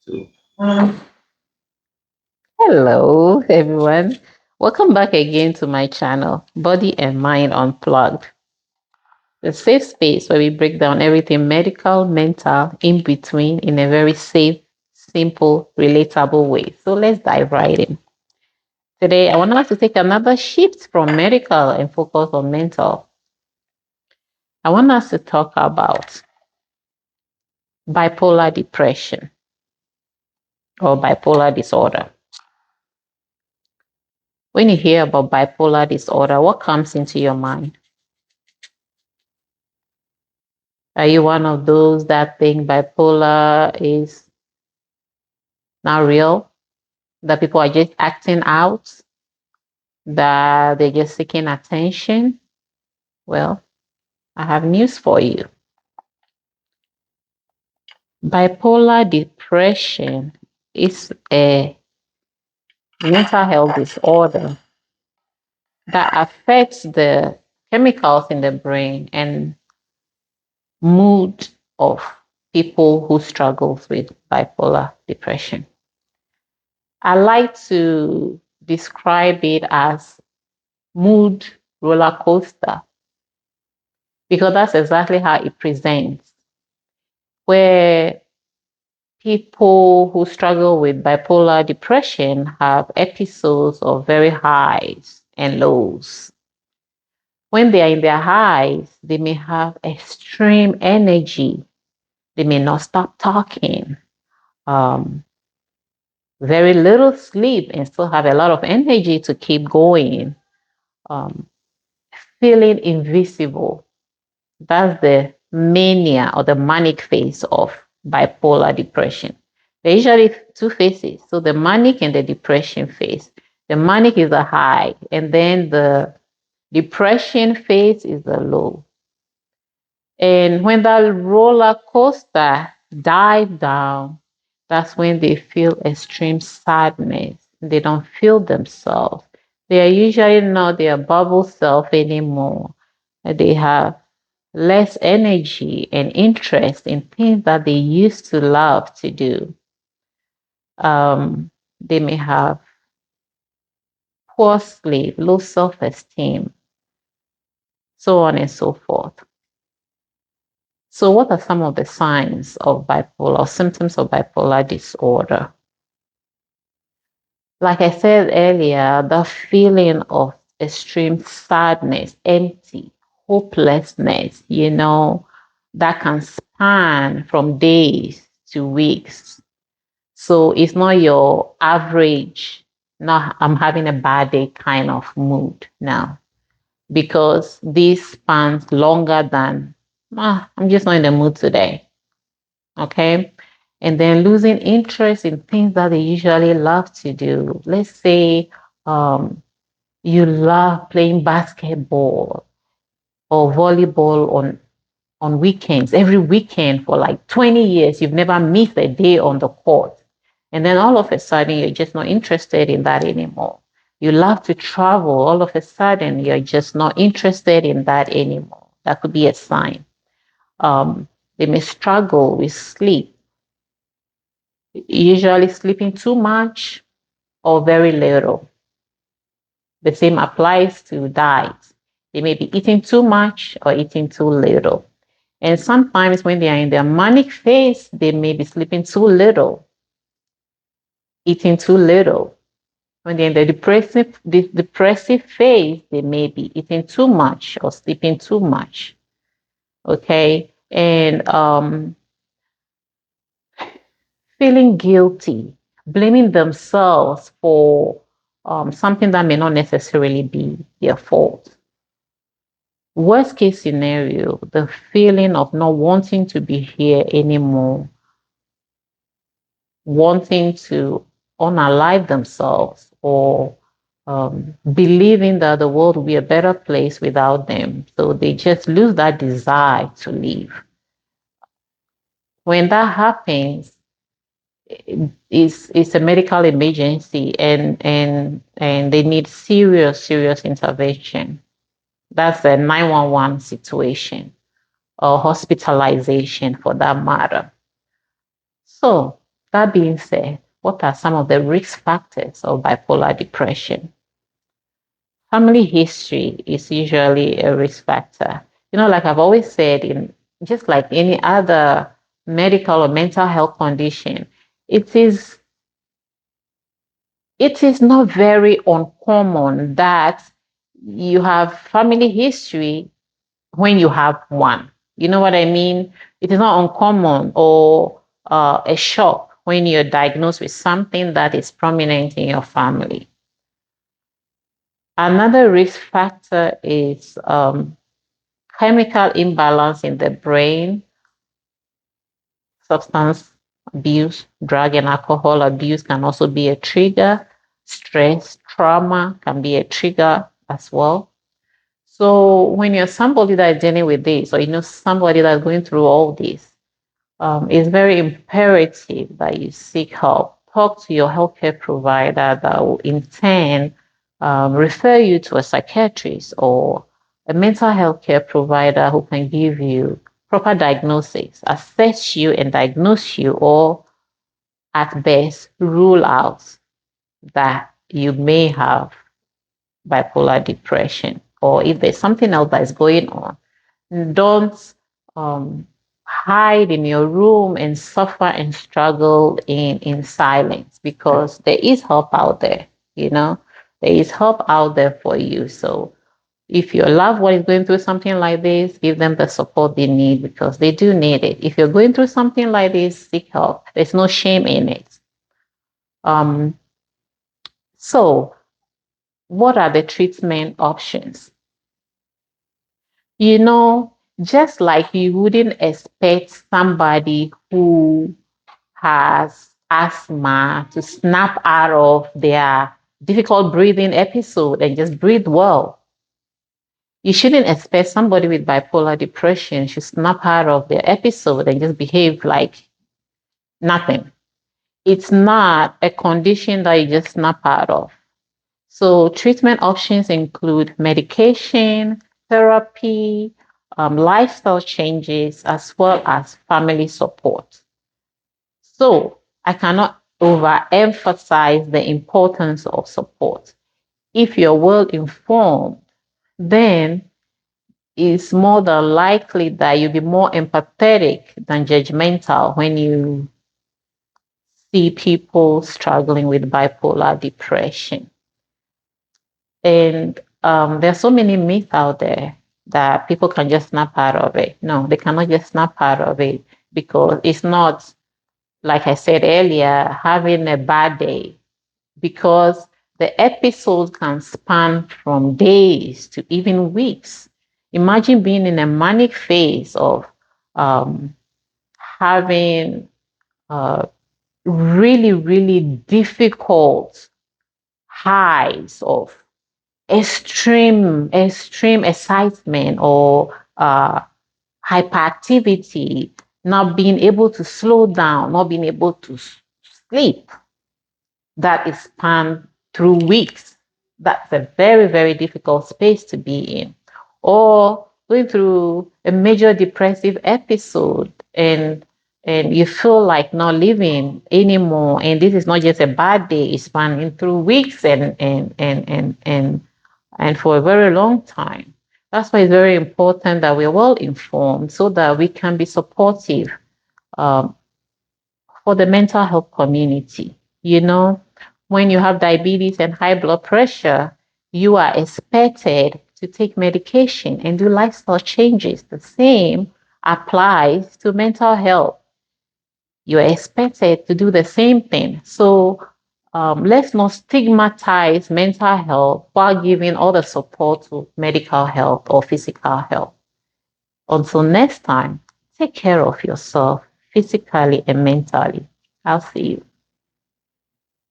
So, Hello, everyone. Welcome back again to my channel, Body and Mind Unplugged, the safe space where we break down everything medical, mental, in between in a very safe, simple, relatable way. So let's dive right in. Today, I want us to take another shift from medical and focus on mental. I want us to talk about bipolar depression or bipolar disorder. When you hear about bipolar disorder, what comes into your mind? Are you one of those that think bipolar is not real? That people are just acting out? That they're just seeking attention? Well, I have news for you. Bipolar depression is a mental health disorder that affects the chemicals in the brain and mood of people who struggle with bipolar depression. I like to describe it as mood roller coaster because that's exactly how it presents. Where people who struggle with bipolar depression have episodes of very highs and lows. When they are in their highs, they may have extreme energy. They may not stop talking. Um, Very little sleep and still have a lot of energy to keep going. Um, Feeling invisible. That's the mania or the manic phase of bipolar depression. There are usually two phases. So the manic and the depression phase. The manic is the high, and then the depression phase is the low. And when that roller coaster dive down, that's when they feel extreme sadness. They don't feel themselves. They are usually not their bubble self anymore. They have less energy and interest in things that they used to love to do. They may have poor sleep, low self esteem, so on and so forth. So, what are some of the signs of bipolar or symptoms of bipolar disorder? Like I said earlier, the feeling of extreme sadness, empty, hopelessness, that can span from days to weeks. So it's not your average, not I'm having a bad day kind of mood now, because this spans longer than I'm just not in the mood today. Okay. And then losing interest in things that they usually love to do. Let's say um, you love playing basketball or volleyball on weekends, every weekend for like 20 years, you've never missed a day on the court. And then all of a sudden, you're just not interested in that anymore. You love to travel, all of a sudden, you're just not interested in that anymore. That could be a sign. They may struggle with sleep, usually sleeping too much or very little. The same applies to diet. They may be eating too much or eating too little. And sometimes when they are in their manic phase, they may be sleeping too little, eating too little. When they're in the depressive phase, they may be eating too much or sleeping too much. Okay. And feeling guilty, blaming themselves for something that may not necessarily be their fault. Worst case scenario, the feeling of not wanting to be here anymore, wanting to unalive themselves or believing that the world will be a better place without them. So they just lose that desire to leave. When that happens, it's a medical emergency and they need serious intervention. That's a 911 situation or hospitalization for that matter. So That being said, what are some of the risk factors of bipolar depression? Family history is usually a risk factor. Like I've always said, in just like any other medical or mental health condition, it is it is not very uncommon that you have family history when you have one. You know what I mean? It is not uncommon or a shock when you're diagnosed with something that is prominent in your family. Another risk factor is chemical imbalance in the brain, substance abuse, drug and alcohol abuse can also be a trigger. Stress, trauma can be a trigger as well. So when you're somebody that is dealing with this, or somebody that's going through all this, it's very imperative that you seek help. Talk to your healthcare provider that will in turn refer you to a psychiatrist or a mental health care provider who can give you proper diagnosis, assess you and diagnose you, or at best rule out that you may have bipolar depression, or if there's something else that is going on. Don't hide in your room and suffer and struggle in silence, because there is help out there. There is help out there for you. So if your loved one is going through something like this, give them the support they need, because they do need it. If you're going through something like this, seek help. There's no shame in it. So what are the treatment options? Just like you wouldn't expect somebody who has asthma to snap out of their difficult breathing episode and just breathe well. You shouldn't expect somebody with bipolar depression should snap out of their episode and just behave like nothing. It's not a condition that you just snap out of. So treatment options include medication, therapy, lifestyle changes, as well as family support. So I cannot overemphasize the importance of support. If you're well informed, then it's more than likely that you'll be more empathetic than judgmental when you see people struggling with bipolar depression. And there's so many myths out there that people can just snap out of it. No, they cannot just snap out of it, because it's not, like I said earlier, having a bad day, because the episodes can span from days to even weeks. Imagine being in a manic phase of having really, really difficult highs of extreme excitement or hyperactivity, not being able to slow down, not being able to sleep. That is spanned through weeks. That's a very, very difficult space to be in. Or going through a major depressive episode and you feel like not living anymore, and this is not just a bad day, it's spanning through weeks and for a very long time. That's why it's very important that we're well informed so that we can be supportive um, for the mental health community. When you have diabetes and high blood pressure, you are expected to take medication and do lifestyle changes. The same applies to mental health. You are expected to do the same thing. So let's not stigmatize mental health while giving all the support to medical health or physical health. Until next time, take care of yourself physically and mentally. I'll see you.